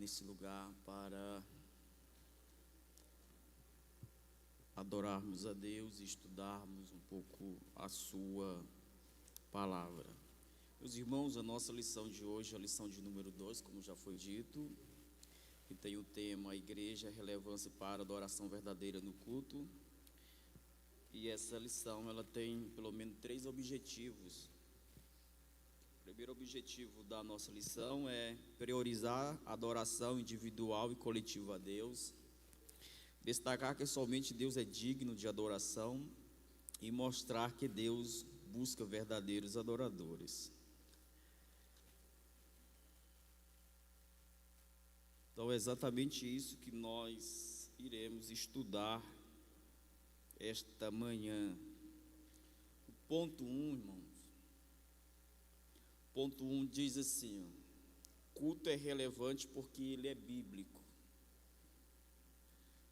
nesse lugar para adorarmos a Deus e estudarmos um pouco a sua palavra. Meus irmãos, a nossa lição de hoje é a lição de número 2, como já foi dito, que tem o tema Igreja, relevância para a adoração verdadeira no culto. E essa lição, ela tem pelo menos 3 objetivos. O primeiro objetivo da nossa lição é priorizar a adoração individual e coletiva a Deus, destacar que somente Deus é digno de adoração e mostrar que Deus busca verdadeiros adoradores. Então é exatamente isso que nós iremos estudar esta manhã. O ponto 1, irmãos. Ponto 1 diz assim: culto é relevante porque ele é bíblico.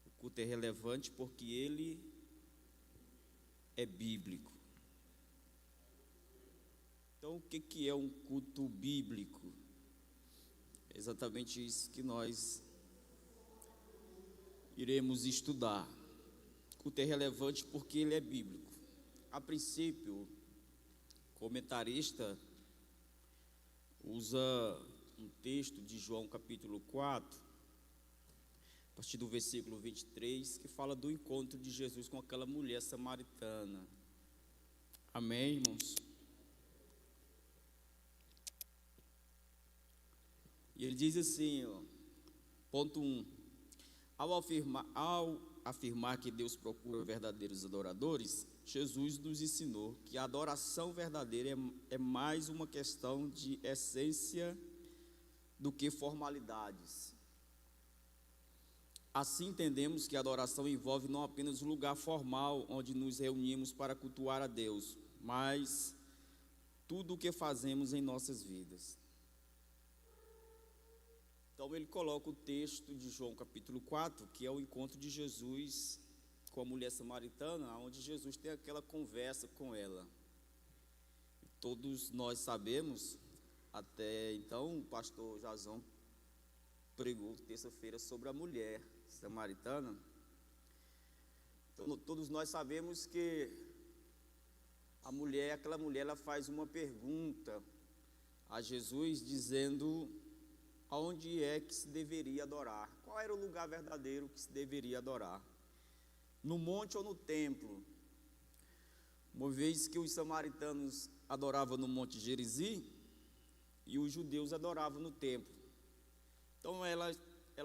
O culto é relevante porque ele é bíblico. Então, o que é um culto bíblico? É exatamente isso que nós iremos estudar. O culto é relevante porque ele é bíblico. A princípio, o comentarista usa um texto de João capítulo 4, a partir do versículo 23, que fala do encontro de Jesus com aquela mulher samaritana. Amém, irmãos? E ele diz assim, ponto 1, ao afirmar que Deus procura verdadeiros adoradores, Jesus nos ensinou que a adoração verdadeira é mais uma questão de essência do que formalidades. Assim entendemos que a adoração envolve não apenas o lugar formal onde nos reunimos para cultuar a Deus, mas tudo o que fazemos em nossas vidas. Então ele coloca o texto de João capítulo 4, que é o encontro de Jesus com a mulher samaritana, onde Jesus tem aquela conversa com ela. Todos nós sabemos, até então o pastor Jazão pregou terça-feira sobre a mulher samaritana. Então, todos nós sabemos que aquela mulher, ela faz uma pergunta a Jesus, dizendo aonde é que se deveria adorar, qual era o lugar verdadeiro que se deveria adorar, no monte ou no templo, uma vez que os samaritanos adoravam no monte Gerizim e os judeus adoravam no templo. Então ela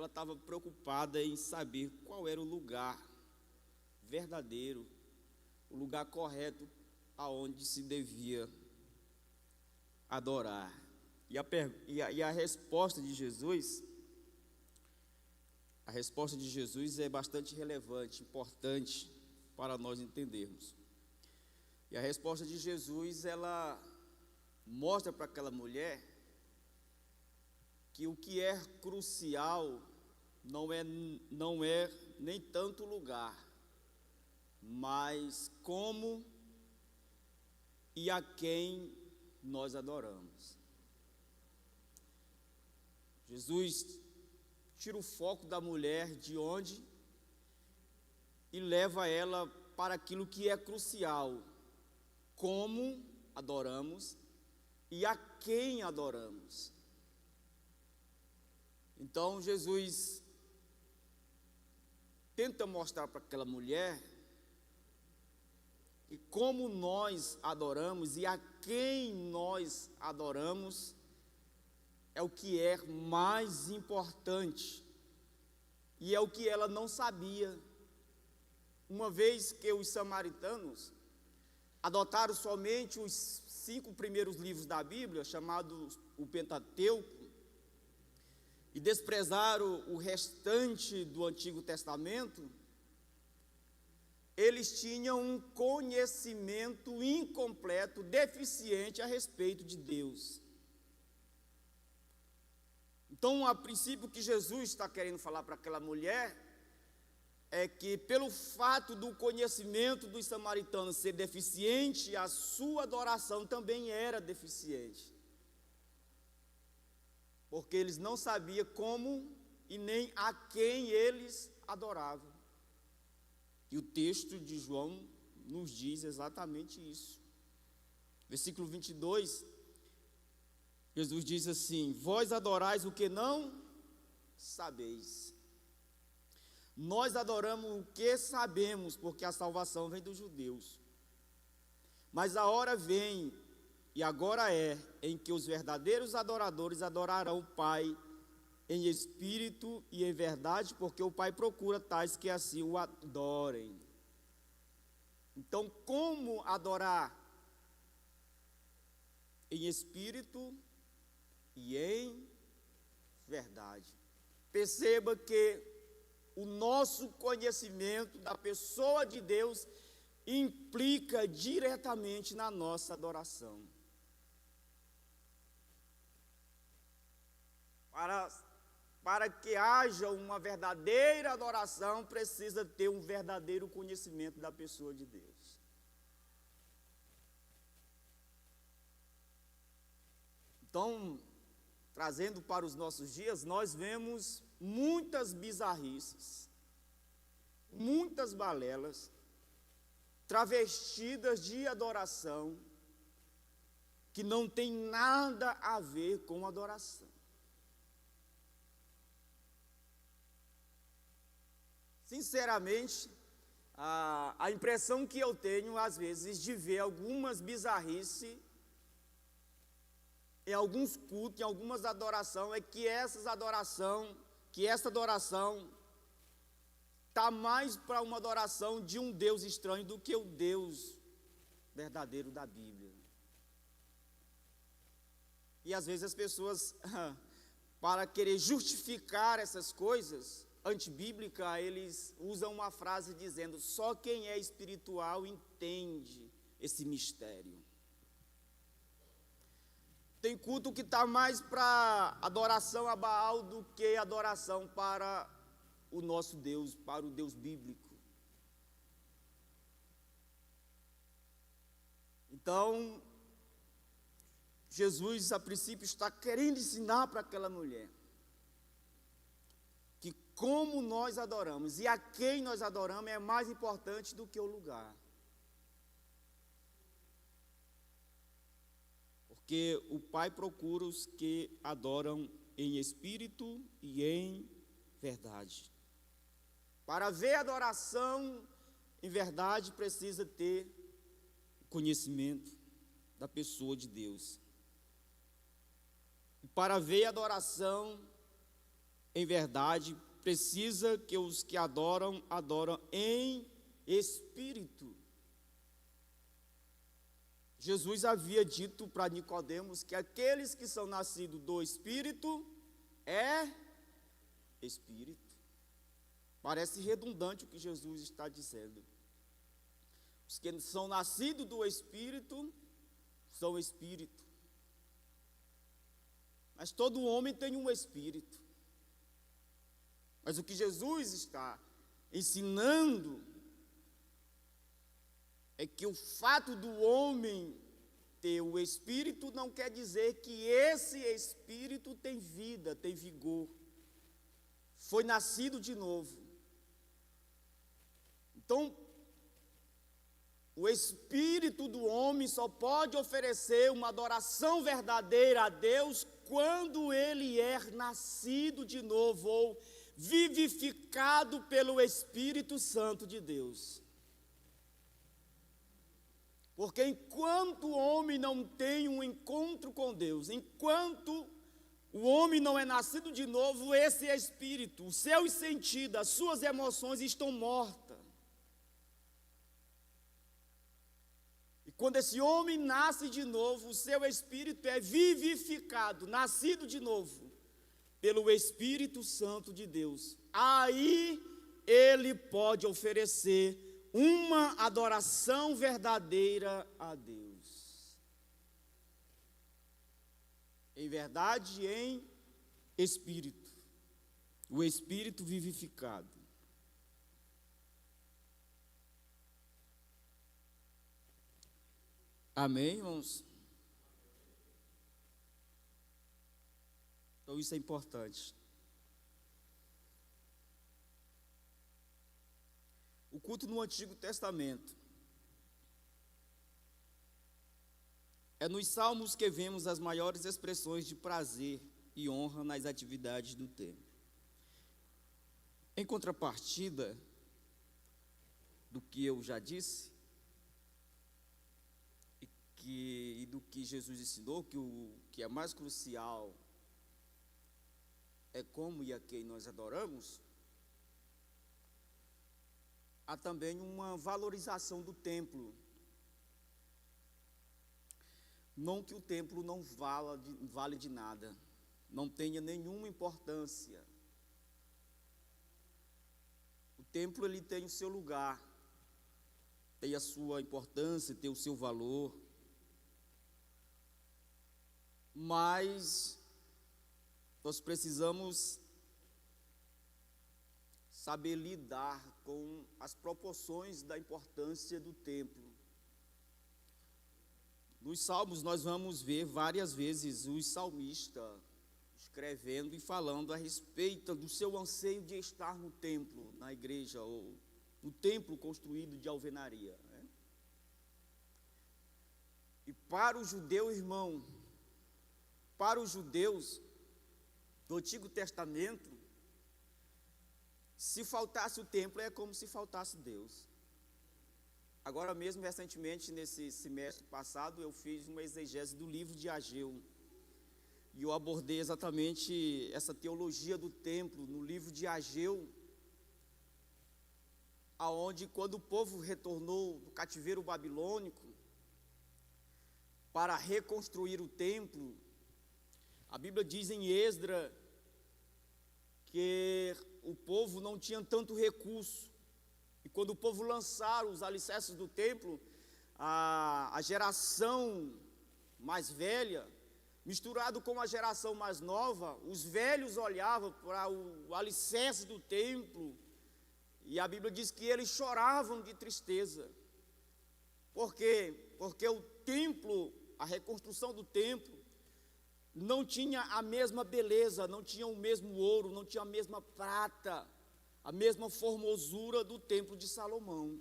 estava preocupada em saber qual era o lugar verdadeiro, o lugar correto aonde se devia adorar. E a resposta de Jesus, é bastante relevante, importante para nós entendermos. E a resposta de Jesus, ela mostra para aquela mulher que o que é crucial não é nem tanto o lugar, mas como e a quem nós adoramos. Jesus tira o foco da mulher de onde e leva ela para aquilo que é crucial: como adoramos e a quem adoramos. Então Jesus tenta mostrar para aquela mulher que como nós adoramos e a quem nós adoramos é o que é mais importante, e é o que ela não sabia, uma vez que os samaritanos adotaram somente os 5 primeiros livros da Bíblia, chamados o Pentateuco, e desprezaram o restante do Antigo Testamento. Eles tinham um conhecimento incompleto, deficiente a respeito de Deus. Então, a princípio, o que Jesus está querendo falar para aquela mulher é que, pelo fato do conhecimento dos samaritanos ser deficiente, a sua adoração também era deficiente. porque eles não sabiam como e nem a quem eles adoravam. E o texto de João nos diz exatamente isso. Versículo 22, Jesus diz assim: vós adorais o que não sabeis. Nós adoramos o que sabemos, porque a salvação vem dos judeus. Mas a hora vem, e agora é, em que os verdadeiros adoradores adorarão o Pai em espírito e em verdade, porque o Pai procura tais que assim o adorem. Então, como adorar? Em espírito e em verdade. Perceba que o nosso conhecimento da pessoa de Deus implica diretamente na nossa adoração. Para que haja uma verdadeira adoração, precisa ter um verdadeiro conhecimento da pessoa de Deus. Então, trazendo para os nossos dias, nós vemos muitas bizarrices, muitas balelas, travestidas de adoração, que não tem nada a ver com adoração. Sinceramente, a impressão que eu tenho, às vezes, de ver algumas bizarrices em alguns cultos, em algumas adorações, é que essa adoração está mais para uma adoração de um Deus estranho do que o Deus verdadeiro da Bíblia. E às vezes as pessoas, para querer justificar essas coisas antibíblicas, eles usam uma frase dizendo: só quem é espiritual entende esse mistério. Tem culto que está mais para adoração a Baal do que adoração para o nosso Deus, para o Deus bíblico. Então, Jesus, a princípio, está querendo ensinar para aquela mulher que como nós adoramos e a quem nós adoramos é mais importante do que o lugar. Porque o Pai procura os que adoram em espírito e em verdade. Para ver adoração em verdade, precisa ter conhecimento da pessoa de Deus. E para ver adoração em verdade, precisa que os que adoram em espírito. Jesus havia dito para Nicodemos que aqueles que são nascidos do Espírito é Espírito. Parece redundante o que Jesus está dizendo. Os que são nascidos do Espírito são Espírito. Mas todo homem tem um Espírito. Mas o que Jesus está ensinando é que o fato do homem ter o Espírito não quer dizer que esse Espírito tem vida, tem vigor. Foi nascido de novo. Então, o Espírito do homem só pode oferecer uma adoração verdadeira a Deus quando ele é nascido de novo ou vivificado pelo Espírito Santo de Deus. Porque enquanto o homem não tem um encontro com Deus, enquanto o homem não é nascido de novo, esse espírito, os seus sentidos, as suas emoções estão mortas. E quando esse homem nasce de novo, o seu espírito é vivificado, nascido de novo, pelo Espírito Santo de Deus. Aí ele pode oferecer uma adoração verdadeira a Deus. Em verdade e em espírito. O espírito vivificado. Amém, irmãos? Então Então isso é importante. O culto no Antigo Testamento. É nos Salmos que vemos as maiores expressões de prazer e honra nas atividades do templo. Em contrapartida do que eu já disse, e do que Jesus ensinou, que o que é mais crucial é como e a quem nós adoramos, há também uma valorização do templo. Não que o templo não vale de nada, não tenha nenhuma importância. O templo ele tem o seu lugar, tem a sua importância, tem o seu valor, mas nós precisamos saber lidar com as proporções da importância do templo. Nos Salmos nós vamos ver várias vezes o salmista escrevendo e falando a respeito do seu anseio de estar no templo, na igreja, ou no templo construído de alvenaria, né? E para o judeu, irmão, para os judeus do Antigo Testamento, se faltasse o templo é como se faltasse Deus. Agora mesmo, recentemente, nesse semestre passado, eu fiz uma exegese do livro de Ageu. E eu abordei exatamente essa teologia do templo no livro de Ageu, aonde quando o povo retornou do cativeiro babilônico para reconstruir o templo, a Bíblia diz em Esdra que o povo não tinha tanto recurso. E quando o povo lançaram os alicerces do templo, a geração mais velha, misturado com a geração mais nova, os velhos olhavam para o alicerce do templo, e a Bíblia diz que eles choravam de tristeza. Por quê? Porque o templo, a reconstrução do templo, não tinha a mesma beleza, não tinha o mesmo ouro, não tinha a mesma prata, a mesma formosura do templo de Salomão.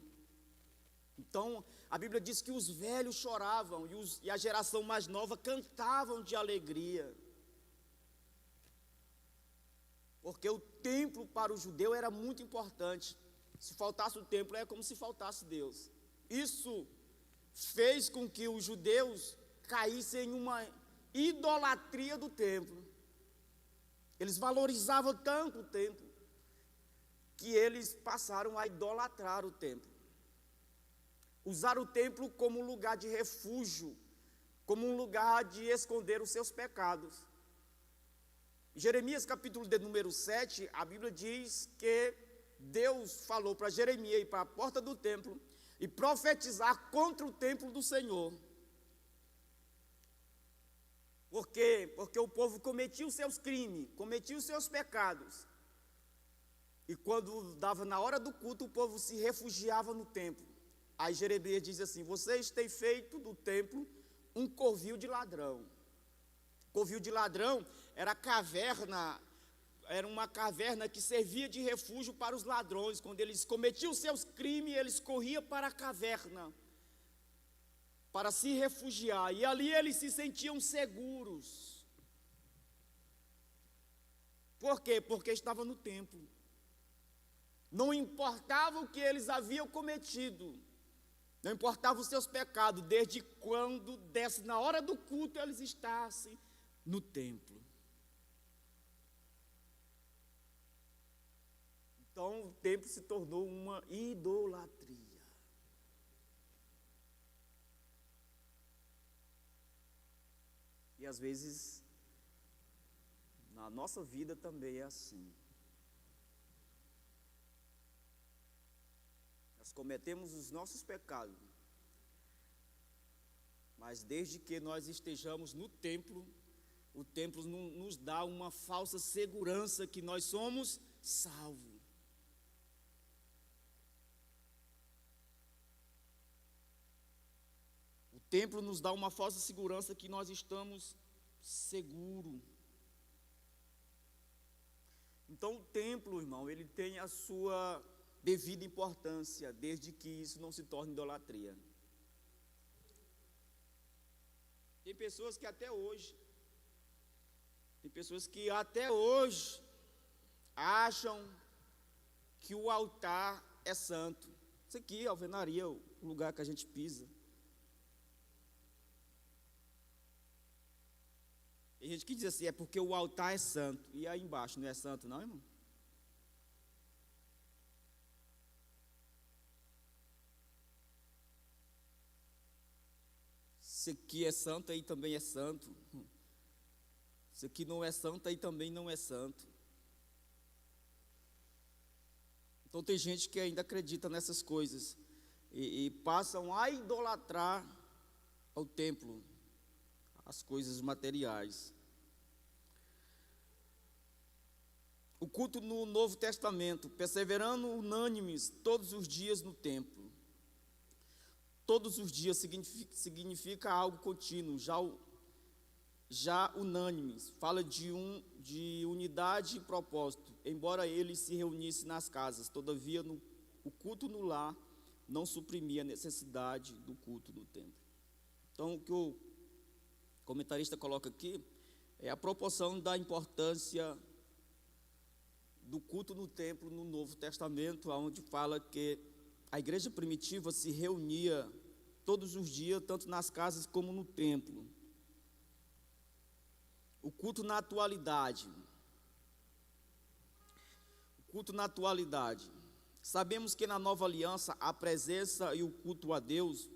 Então, a Bíblia diz que os velhos choravam e a geração mais nova cantavam de alegria. Porque o templo para o judeu era muito importante. Se faltasse o templo, é como se faltasse Deus. Isso fez com que os judeus caíssem em uma idolatria do templo. Eles valorizavam tanto o templo que eles passaram a idolatrar o templo. Usar o templo como um lugar de refúgio, como um lugar de esconder os seus pecados. Em Jeremias capítulo de número 7, a Bíblia diz que Deus falou para Jeremias ir para a porta do templo e profetizar contra o templo do Senhor. Por quê? Porque o povo cometia os seus crimes, cometia os seus pecados. E quando dava na hora do culto, o povo se refugiava no templo. Aí Jeremias diz assim: vocês têm feito do templo um covil de ladrão. Covil de ladrão era uma caverna que servia de refúgio para os ladrões. Quando eles cometiam os seus crimes, eles corriam para a caverna para se refugiar, e ali eles se sentiam seguros. Por quê? Porque estavam no templo. Não importava o que eles haviam cometido, não importava os seus pecados, desde quando desse na hora do culto eles estassem no templo. Então o templo se tornou uma idolatria. E às vezes na nossa vida também é assim. Nós cometemos os nossos pecados, mas desde que nós estejamos no templo, o templo nos dá uma falsa segurança que nós somos salvos. O templo nos dá uma falsa segurança que nós estamos seguros. Então o templo, irmão, ele tem a sua devida importância, desde que isso não se torne idolatria. Tem pessoas que até hoje acham que o altar é santo. Isso aqui, a alvenaria, o lugar que a gente pisa. Tem gente que diz assim, é porque o altar é santo. E aí embaixo não é santo não, irmão? Se aqui é santo, aí também é santo. Se aqui não é santo, aí também não é santo. Então tem gente que ainda acredita nessas coisas e passam a idolatrar ao templo, as coisas materiais. O culto no Novo Testamento, perseverando unânimes todos os dias no templo. Todos os dias significa algo contínuo, já unânimes, fala de unidade e propósito, embora ele se reunisse nas casas, todavia o culto no lar não suprimia a necessidade do culto no templo. Então o que o comentarista coloca aqui é a proporção da importância do culto no templo no Novo Testamento, onde fala que a igreja primitiva se reunia todos os dias, tanto nas casas como no templo. O culto na atualidade. Sabemos que na nova aliança a presença e o culto a Deus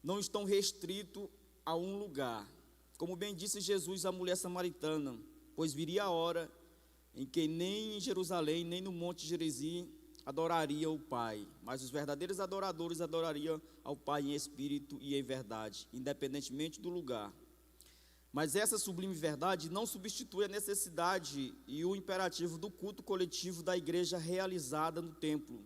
não estão restritos a um lugar. Como bem disse Jesus à mulher samaritana, pois viria a hora em que nem em Jerusalém, nem no Monte Gerizim adoraria o Pai, mas os verdadeiros adoradores adorariam ao Pai em espírito e em verdade, independentemente do lugar. Mas essa sublime verdade não substitui a necessidade e o imperativo do culto coletivo da igreja realizada no templo.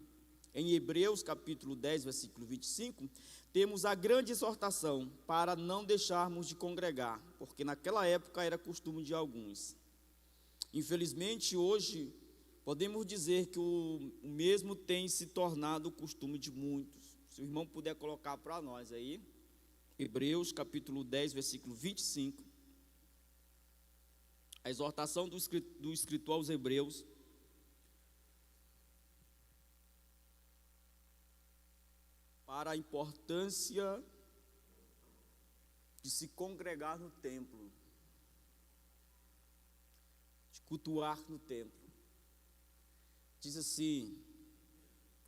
Em Hebreus capítulo 10, versículo 25, temos a grande exortação para não deixarmos de congregar, porque naquela época era costume de alguns. Infelizmente, hoje, podemos dizer que o mesmo tem se tornado o costume de muitos. Se o irmão puder colocar para nós aí, Hebreus capítulo 10, versículo 25. A exortação do escritor aos Hebreus. Para a importância de se congregar no templo, de cultuar no templo. Diz assim,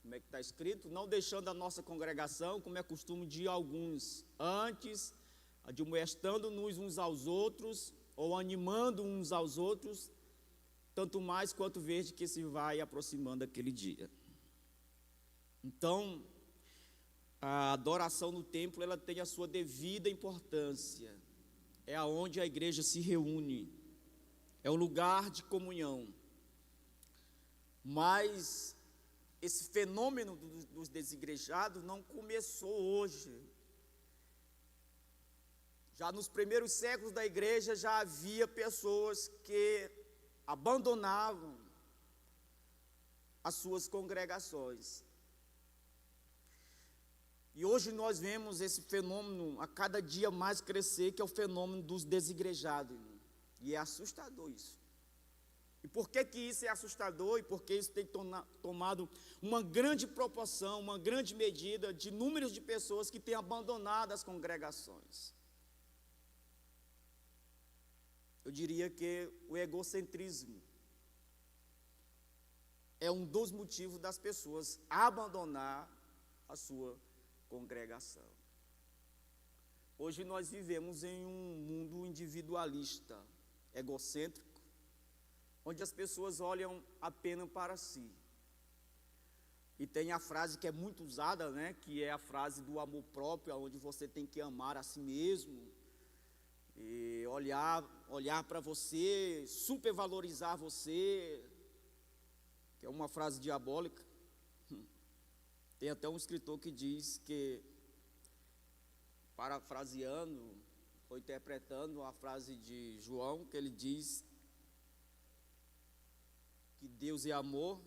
como é que está escrito? Não deixando a nossa congregação, como é costume de alguns, antes admoestando-nos uns aos outros, ou animando uns aos outros, tanto mais quanto verde que se vai aproximando aquele dia. Então, a adoração no templo, ela tem a sua devida importância. É aonde a igreja se reúne, é o lugar de comunhão. Mas esse fenômeno dos desigrejados não começou hoje. Já nos primeiros séculos da igreja já havia pessoas que abandonavam as suas congregações. E hoje nós vemos esse fenômeno a cada dia mais crescer, que é o fenômeno dos desigrejados. E é assustador isso. E por que isso é assustador e por que isso tem tomado uma grande proporção, uma grande medida de números de pessoas que têm abandonado as congregações? Eu diria que o egocentrismo é um dos motivos das pessoas abandonar a sua congregação. Hoje nós vivemos em um mundo individualista, egocêntrico, onde as pessoas olham apenas para si. E tem a frase que é muito usada, né, que é a frase do amor próprio, onde você tem que amar a si mesmo, e olhar para você, supervalorizar você, que é uma frase diabólica. Tem até um escritor que diz que, parafraseando, ou interpretando a frase de João, que ele diz que Deus é amor,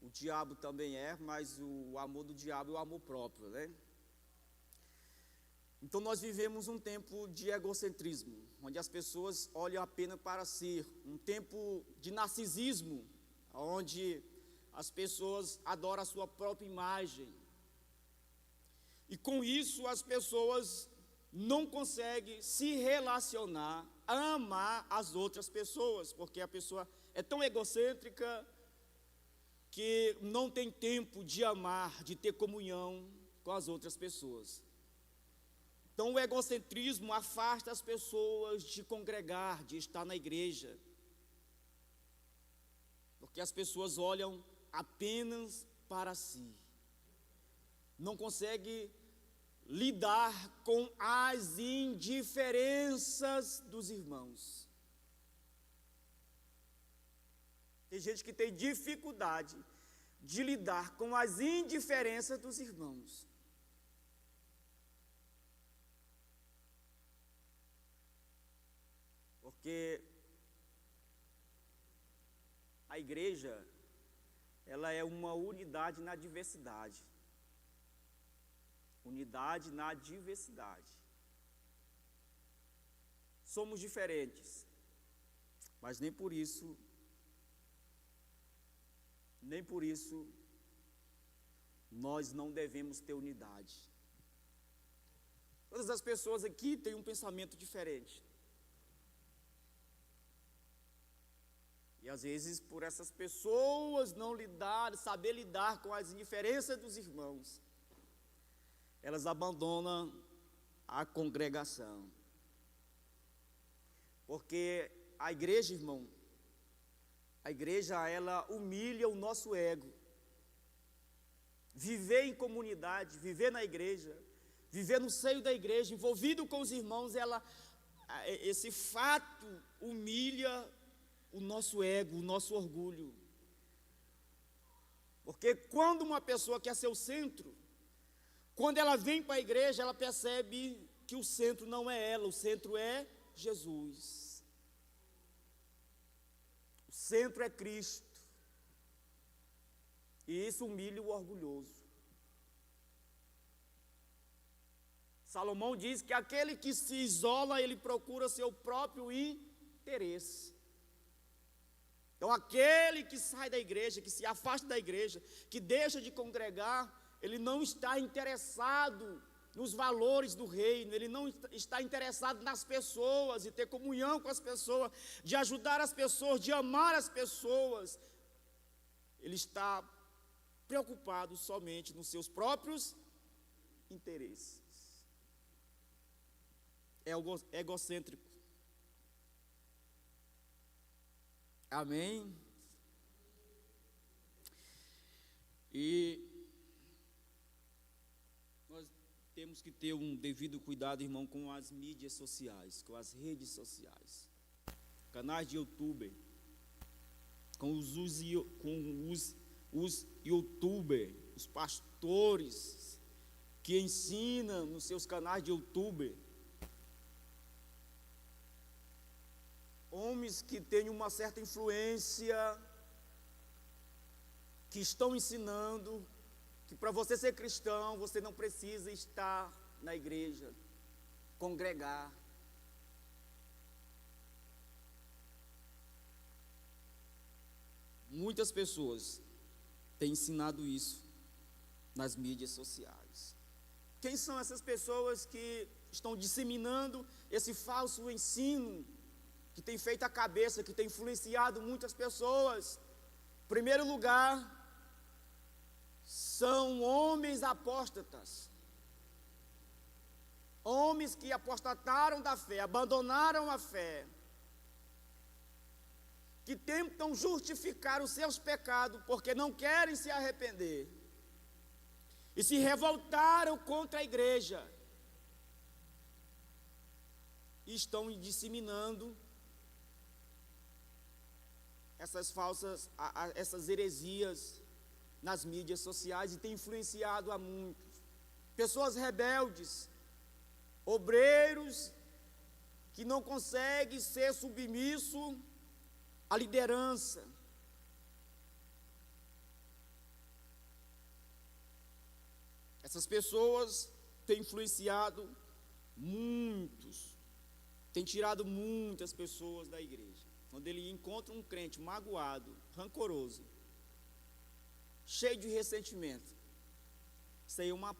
o diabo também é, mas o amor do diabo é o amor próprio, né? Então nós vivemos um tempo de egocentrismo, onde as pessoas olham apenas para si, um tempo de narcisismo, onde as pessoas adoram a sua própria imagem. E com isso as pessoas não conseguem se relacionar, amar as outras pessoas, porque a pessoa é tão egocêntrica que não tem tempo de amar, de ter comunhão com as outras pessoas. Então o egocentrismo afasta as pessoas de congregar, de estar na igreja, porque as pessoas olham apenas para si, não conseguem lidar com as indiferenças dos irmãos. Tem gente que tem dificuldade de lidar com as indiferenças dos irmãos. Porque a igreja, ela é uma unidade na diversidade. Unidade na diversidade. Somos diferentes, mas nem por isso nós não devemos ter unidade. Todas as pessoas aqui têm um pensamento diferente. E às vezes, por essas pessoas não saber lidar com as indiferenças dos irmãos, elas abandonam a congregação. Porque a igreja, irmão, a igreja, ela humilha o nosso ego. Viver em comunidade, viver na igreja, viver no seio da igreja, envolvido com os irmãos, esse fato humilha o nosso ego, o nosso orgulho. Porque quando uma pessoa quer ser o centro, quando ela vem para a igreja, ela percebe que o centro não é ela, o centro é Jesus. O centro é Cristo. E isso humilha o orgulhoso. Salomão diz que aquele que se isola, ele procura seu próprio interesse. Então, aquele que sai da igreja, que se afasta da igreja, que deixa de congregar, ele não está interessado nos valores do reino, ele não está interessado nas pessoas, e ter comunhão com as pessoas, de ajudar as pessoas, de amar as pessoas. Ele está preocupado somente nos seus próprios interesses. É egocêntrico. Amém? E nós temos que ter um devido cuidado, irmão, com as mídias sociais, com as redes sociais, canais de YouTube, com os youtubers, os pastores que ensinam nos seus canais de YouTube, homens que têm uma certa influência, que estão ensinando que para você ser cristão, você não precisa estar na igreja, congregar. Muitas pessoas têm ensinado isso nas mídias sociais. Quem são essas pessoas que estão disseminando esse falso ensino, que tem feito a cabeça, que tem influenciado muitas pessoas? Em primeiro lugar, são homens apóstatas. Homens que apostataram da fé, abandonaram a fé, que tentam justificar os seus pecados porque não querem se arrepender, e se revoltaram contra a igreja, e estão disseminando essas heresias nas mídias sociais, e tem influenciado a muitos. Pessoas rebeldes, obreiros que não conseguem ser submissos à liderança, Essas pessoas têm influenciado muitos, têm tirado muitas pessoas da igreja. Quando ele encontra um crente magoado, rancoroso, cheio de ressentimento, isso aí é uma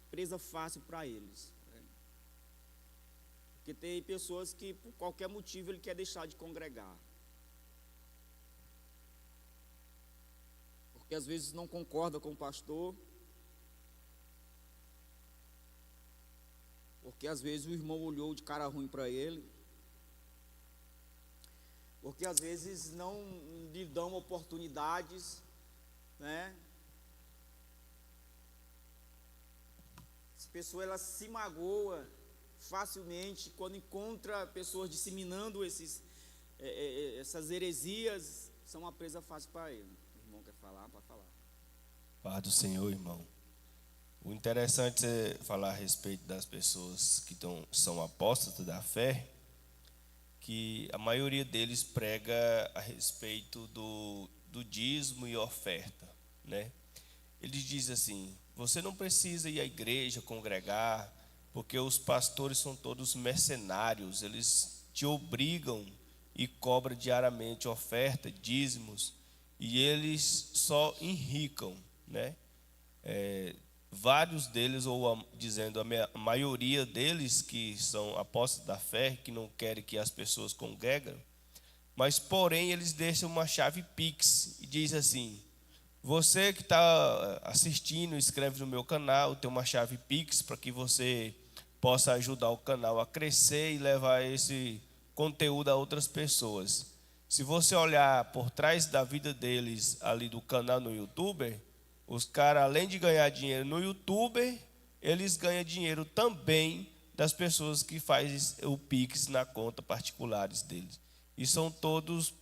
presa fácil para eles. Porque tem pessoas que, por qualquer motivo, ele quer deixar de congregar. Porque às vezes não concorda com o pastor. Porque às vezes o irmão olhou de cara ruim para ele. Porque às vezes não lhe dão oportunidades, né? Essa pessoa, ela se magoa facilmente quando encontra pessoas disseminando essas heresias, são uma presa fácil para ele. O irmão quer falar? Pode falar. Paz do Senhor, irmão. O interessante é falar a respeito das pessoas que são apóstatas da fé, que a maioria deles prega a respeito do dízimo e oferta, né? Ele diz assim: você não precisa ir à igreja, congregar, porque os pastores são todos mercenários, eles te obrigam e cobram diariamente oferta, dízimos, e eles só enricam, né? Vários deles, dizendo a maioria deles, que são apóstolos da fé, que não querem que as pessoas congregam, mas porém eles deixam uma chave Pix e diz assim: você que está assistindo, inscreve no meu canal, tem uma chave Pix para que você possa ajudar o canal a crescer e levar esse conteúdo a outras pessoas. Se você olhar por trás da vida deles ali do canal no YouTube, os caras, além de ganhar dinheiro no YouTube, eles ganham dinheiro também das pessoas que fazem o Pix na conta particulares deles. E são todos,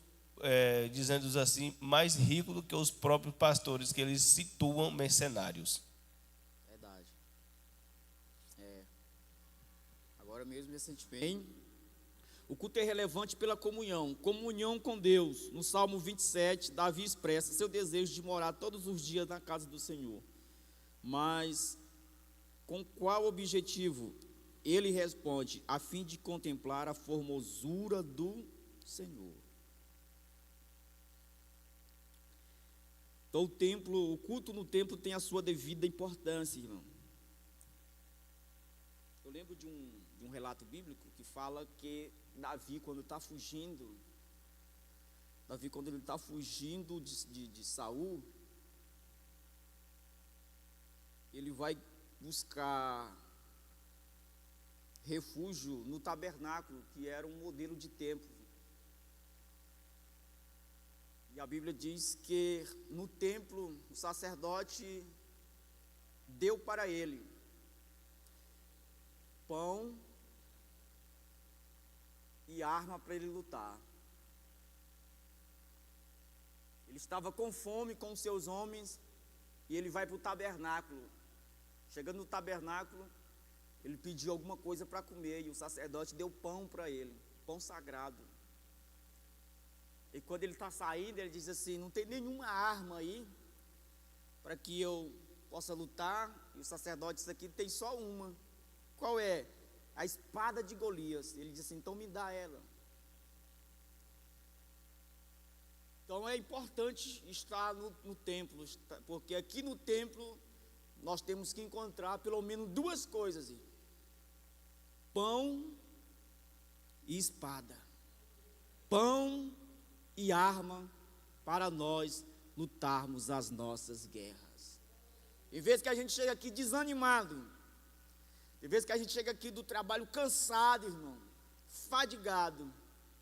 dizendo assim, mais ricos do que os próprios pastores, que eles situam mercenários. Verdade. Agora mesmo, recentemente, o culto é relevante pela comunhão com Deus. No Salmo 27, Davi expressa seu desejo de morar todos os dias na casa do Senhor. Mas com qual objetivo? Ele responde: a fim de contemplar a formosura do Senhor. Então o culto no templo tem a sua devida importância, irmão. Eu lembro de um relato bíblico que fala que Davi, quando ele está fugindo de Saul, ele vai buscar refúgio no tabernáculo, que era um modelo de templo. E a Bíblia diz que no templo o sacerdote deu para ele pão e arma para ele lutar. Ele estava com fome com os seus homens e ele vai para o tabernáculo. Chegando no tabernáculo, ele pediu alguma coisa para comer e o sacerdote deu pão para ele, pão sagrado. E quando ele está saindo, ele diz assim: não tem nenhuma arma aí para que eu possa lutar. E o sacerdote disse: aqui tem só uma. Qual é? A espada de Golias. Ele diz assim: então me dá ela. Então é importante estar no templo, porque aqui no templo nós temos que encontrar pelo menos duas coisas: pão e espada. Pão e arma para nós lutarmos as nossas guerras. Em vez que a gente chega aqui desanimado, em vez que a gente chega aqui do trabalho cansado, irmão, fadigado,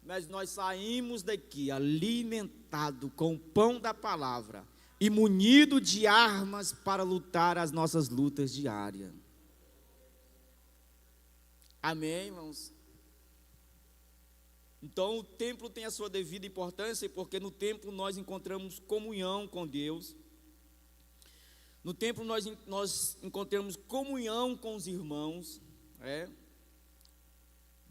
mas nós saímos daqui alimentado com o pão da palavra e munido de armas para lutar as nossas lutas diárias. Amém, irmãos? Então o templo tem a sua devida importância, porque no templo nós encontramos comunhão com Deus. No templo nós encontramos comunhão com os irmãos.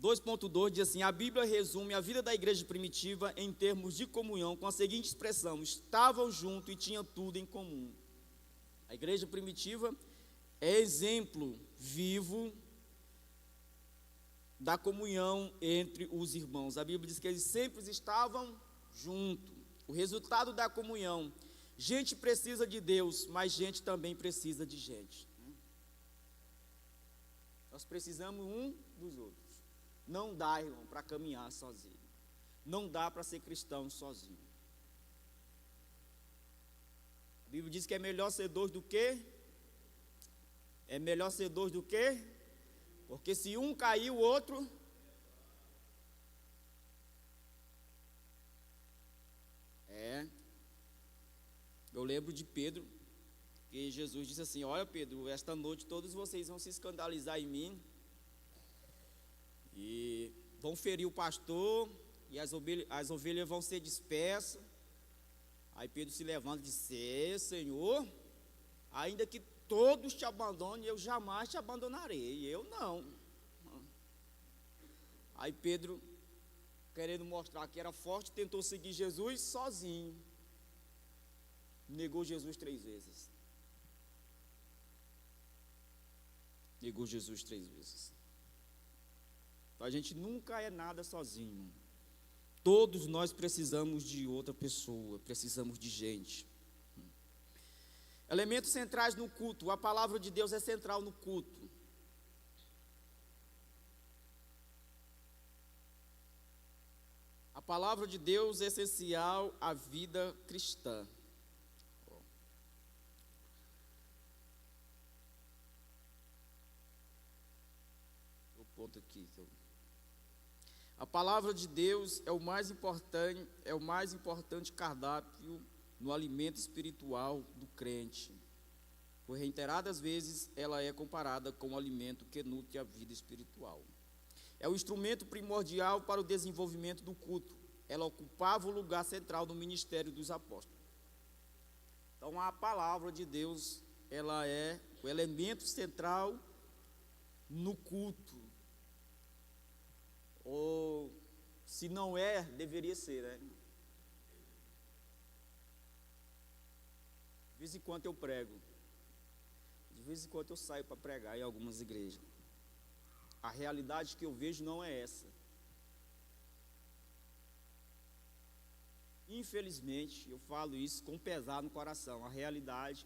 2.2 diz assim: a Bíblia resume a vida da igreja primitiva em termos de comunhão com a seguinte expressão: estavam juntos e tinham tudo em comum. A igreja primitiva é exemplo vivo da comunhão entre os irmãos. A Bíblia diz que eles sempre estavam juntos. O resultado da comunhão. Gente precisa de Deus, mas gente também precisa de gente. Nós precisamos um dos outros. Não dá, irmão, para caminhar sozinho. Não dá para ser cristão sozinho. A Bíblia diz que é melhor ser dois do que? É melhor ser dois do que? Porque se um cair, o outro... Eu lembro de Pedro, que Jesus disse assim: olha, Pedro, esta noite todos vocês vão se escandalizar em mim e vão ferir o pastor e as ovelhas vão ser dispersas. Aí Pedro se levanta e disse: Senhor, ainda que todos te abandonem, eu jamais te abandonarei. E eu não. Aí Pedro, querendo mostrar que era forte, tentou seguir Jesus sozinho. Negou Jesus 3 vezes. Negou Jesus 3 vezes. A gente nunca é nada sozinho. Todos nós precisamos de outra pessoa, precisamos de gente. Elementos centrais no culto. A palavra de Deus é central no culto. A palavra de Deus é essencial à vida cristã. Ponto aqui. A palavra de Deus é o mais importante cardápio no alimento espiritual do crente. Por reiteradas vezes ela é comparada com o alimento que nutre a vida espiritual. É o instrumento primordial para o desenvolvimento do culto. Ela ocupava o lugar central no ministério dos apóstolos. Então a palavra de Deus, ela é o elemento central no culto. Ou, se não é, deveria ser, né? De vez em quando eu prego. De vez em quando eu saio para pregar em algumas igrejas. A realidade que eu vejo não é essa. Infelizmente, eu falo isso com pesar no coração. A realidade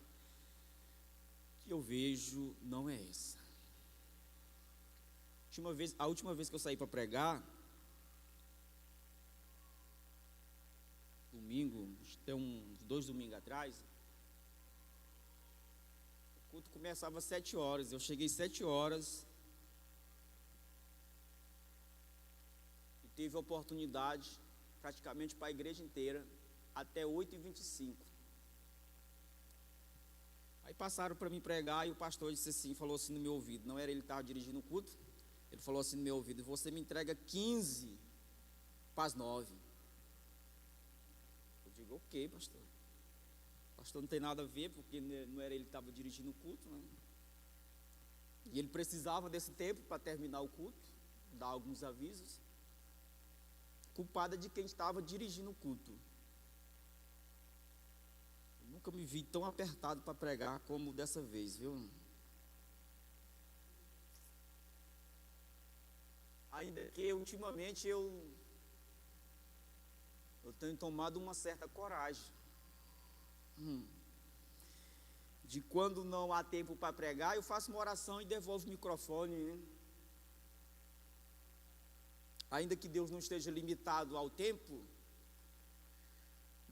que eu vejo não é essa. A última vez que eu saí para pregar, domingo, tem uns 2 domingos atrás, o culto começava às 7 horas, eu cheguei às 7 horas e tive a oportunidade, praticamente para a igreja inteira, até 8h25. Aí passaram para mim pregar e o pastor disse assim, falou assim no meu ouvido, não era ele que estava dirigindo o culto? Ele falou assim no meu ouvido: você me entrega 15 para as 9. Eu digo: ok, pastor. O pastor não tem nada a ver, porque não era ele que estava dirigindo o culto, né? E ele precisava desse tempo para terminar o culto, dar alguns avisos. Culpada de quem estava dirigindo o culto. Eu nunca me vi tão apertado para pregar como dessa vez, viu? Ainda que ultimamente eu tenho tomado uma certa coragem. De quando não há tempo para pregar, eu faço uma oração e devolvo o microfone, né? Ainda que Deus não esteja limitado ao tempo,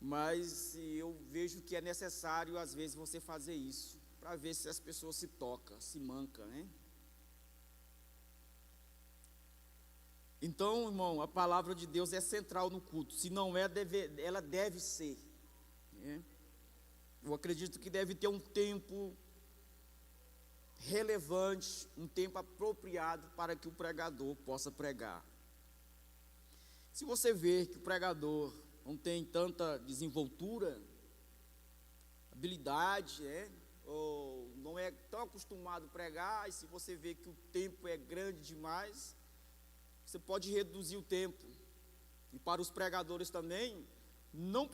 mas eu vejo que é necessário às vezes você fazer isso, para ver se as pessoas se tocam, se mancam, né? Então, irmão, a palavra de Deus é central no culto. Se não é, ela deve ser, né? Eu acredito que deve ter um tempo relevante, um tempo apropriado para que o pregador possa pregar. Se você vê que o pregador não tem tanta desenvoltura, habilidade, né? Ou não é tão acostumado a pregar, e se você vê que o tempo é grande demais, você pode reduzir o tempo. E para os pregadores também, não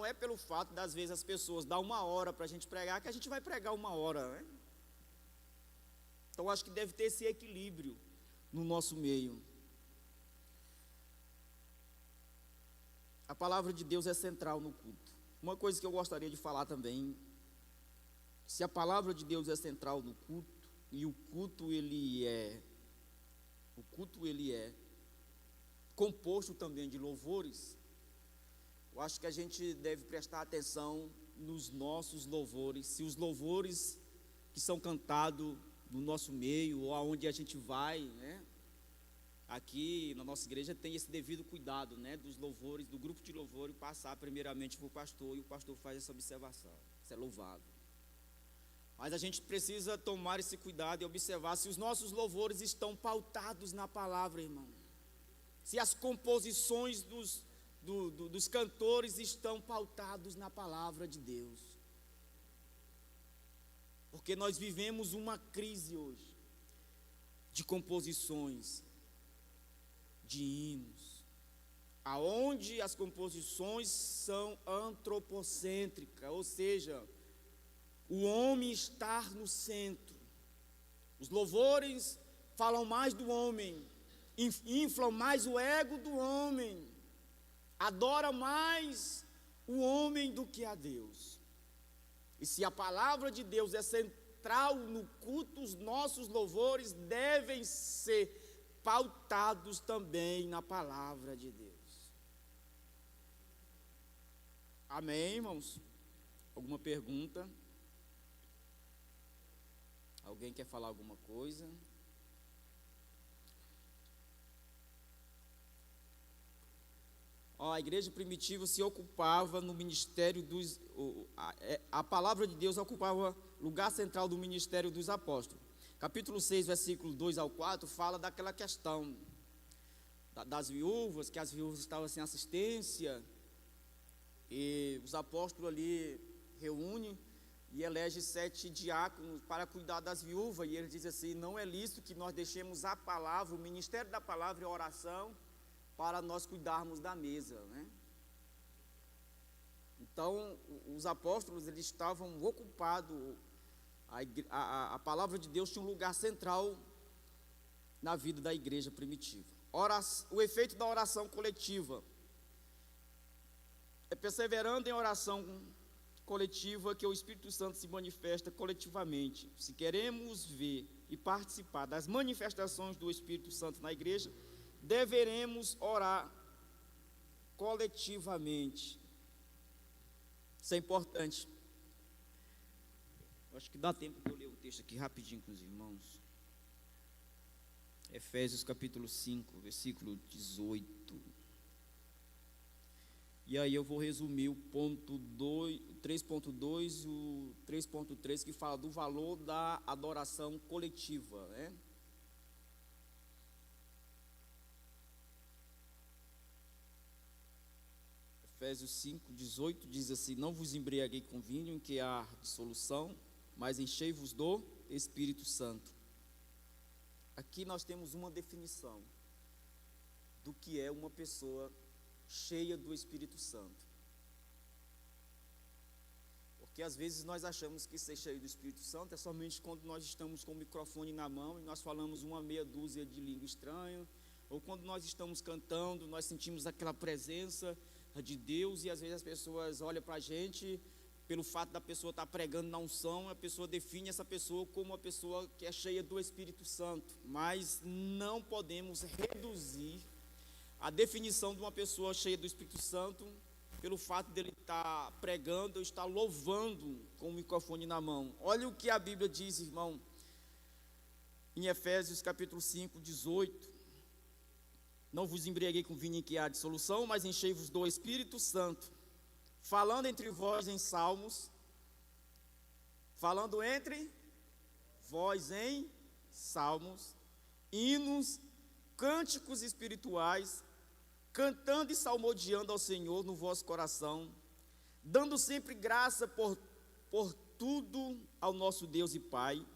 é pelo fato das vezes as pessoas dão 1 hora para a gente pregar, que a gente vai pregar 1 hora, né? Então, acho que deve ter esse equilíbrio no nosso meio. A palavra de Deus é central no culto. Uma coisa que eu gostaria de falar também, se a palavra de Deus é central no culto, e o culto ele é composto também de louvores, eu acho que a gente deve prestar atenção nos nossos louvores, se os louvores que são cantados no nosso meio, ou aonde a gente vai, né? Aqui na nossa igreja tem esse devido cuidado, né? Dos louvores, do grupo de louvor, passar primeiramente para o pastor, e o pastor faz essa observação. Isso é louvado. Mas a gente precisa tomar esse cuidado e observar se os nossos louvores estão pautados na palavra, irmão. Se as composições dos cantores estão pautados na palavra de Deus. Porque nós vivemos uma crise hoje de composições, de hinos, aonde as composições são antropocêntricas, ou seja, o homem está no centro. Os louvores falam mais do homem, inflam mais o ego do homem, adora mais o homem do que a Deus. E se a palavra de Deus é central no culto, os nossos louvores devem ser pautados também na palavra de Deus. Amém, irmãos? Alguma pergunta? Alguém quer falar alguma coisa? A igreja primitiva se ocupava no ministério dos... A palavra de Deus ocupava lugar central do ministério dos apóstolos. Capítulo 6, versículo 2 ao 4, fala daquela questão das viúvas, que as viúvas estavam sem assistência, e os apóstolos ali reúnem e elegem 7 diáconos para cuidar das viúvas, e eles dizem assim: não é lícito que nós deixemos a palavra, o ministério da palavra e a oração, para nós cuidarmos da mesa, né? Então, os apóstolos, eles estavam ocupados, a palavra de Deus tinha um lugar central na vida da igreja primitiva. O efeito da oração coletiva é perseverando em oração coletiva que o Espírito Santo se manifesta coletivamente. Se queremos ver e participar das manifestações do Espírito Santo na igreja, deveremos orar coletivamente. Isso é importante. Acho que dá tempo de eu ler o texto aqui rapidinho com os irmãos. Efésios capítulo 5, versículo 18. E aí eu vou resumir o ponto 3.2 e o 3.3, que fala do valor da adoração coletiva, né? Efésios 5, 18 diz assim: não vos embriaguei com vinho em que há dissolução, mas enchei-vos do Espírito Santo. Aqui nós temos uma definição do que é uma pessoa cheia do Espírito Santo. Porque às vezes nós achamos que ser cheio do Espírito Santo é somente quando nós estamos com o microfone na mão e nós falamos uma meia dúzia de língua estranha, ou quando nós estamos cantando, nós sentimos aquela presença de Deus, e às vezes as pessoas olham para a gente, pelo fato da pessoa estar pregando na unção, a pessoa define essa pessoa como uma pessoa que é cheia do Espírito Santo. Mas não podemos reduzir a definição de uma pessoa cheia do Espírito Santo pelo fato dele estar pregando ou estar louvando com o microfone na mão. Olha o que a Bíblia diz, irmão, em Efésios capítulo 5, 18. Não vos embriaguei com vinho em que há dissolução, mas enchei-vos do Espírito Santo, falando entre vós em salmos, falando entre vós em salmos, hinos, cânticos espirituais, cantando e salmodiando ao Senhor no vosso coração, dando sempre graça por tudo ao nosso Deus e Pai,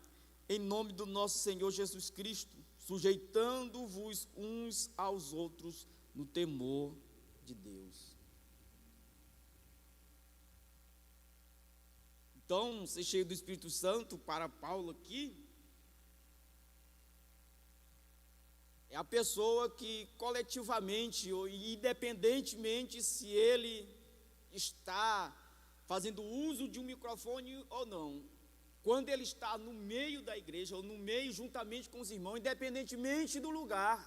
em nome do nosso Senhor Jesus Cristo, sujeitando-vos uns aos outros no temor de Deus. Então, ser cheio do Espírito Santo, para Paulo aqui, É a pessoa que coletivamente ou independentemente se ele está fazendo uso de um microfone ou não, quando ele está no meio da igreja ou no meio juntamente com os irmãos, independentemente do lugar,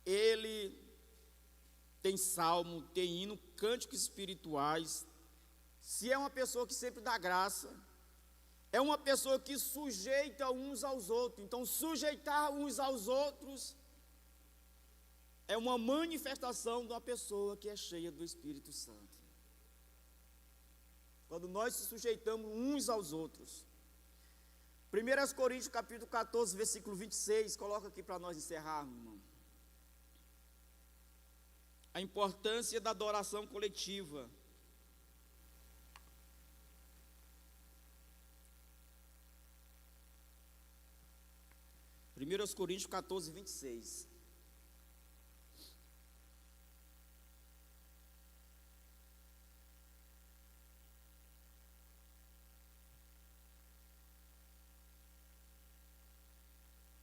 ele tem salmo, tem hino, cânticos espirituais. Se é uma pessoa que sempre dá graça, é uma pessoa que sujeita uns aos outros. Então, sujeitar uns aos outros é uma manifestação de uma pessoa que é cheia do Espírito Santo. Quando nós se sujeitamos uns aos outros. 1 Coríntios capítulo 14, versículo 26, coloca aqui para nós encerrarmos, irmão. A importância da adoração coletiva. Primeiras Coríntios 14, 26.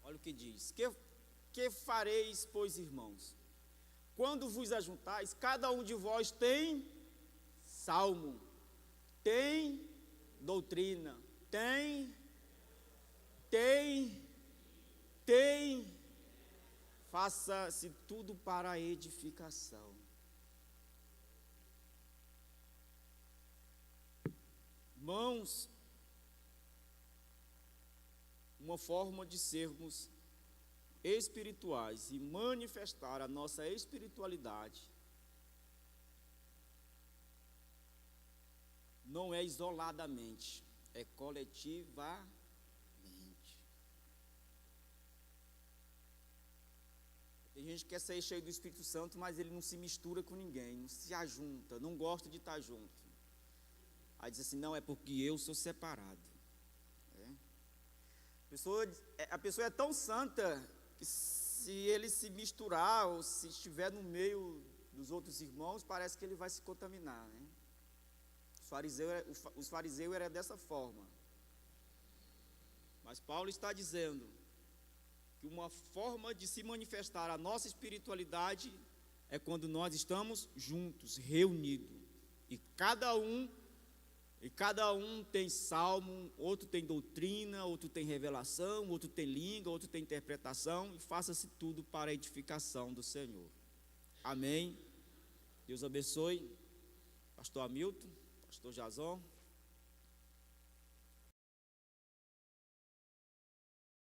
Olha o que diz. Que fareis, pois, irmãos? Quando vos ajuntais, cada um de vós tem salmo, tem doutrina, tem, faça-se tudo para a edificação. Irmãos, uma forma de sermos espirituais e manifestar a nossa espiritualidade não é isoladamente, é coletivamente. Tem gente que quer ser cheio do Espírito Santo, mas ele não se mistura com ninguém, não se ajunta, não gosta de estar junto. Aí diz assim, não, é porque eu sou separado. A pessoa é tão santa que se ele se misturar ou se estiver no meio dos outros irmãos, parece que ele vai se contaminar, né? Os fariseus eram dessa forma. Mas Paulo está dizendo que uma forma de se manifestar a nossa espiritualidade é quando nós estamos juntos, reunidos, e cada um tem salmo, outro tem doutrina, outro tem revelação, outro tem língua, outro tem interpretação, e faça-se tudo para a edificação do Senhor. Amém. Deus abençoe. Pastor Hamilton, Pastor Jason.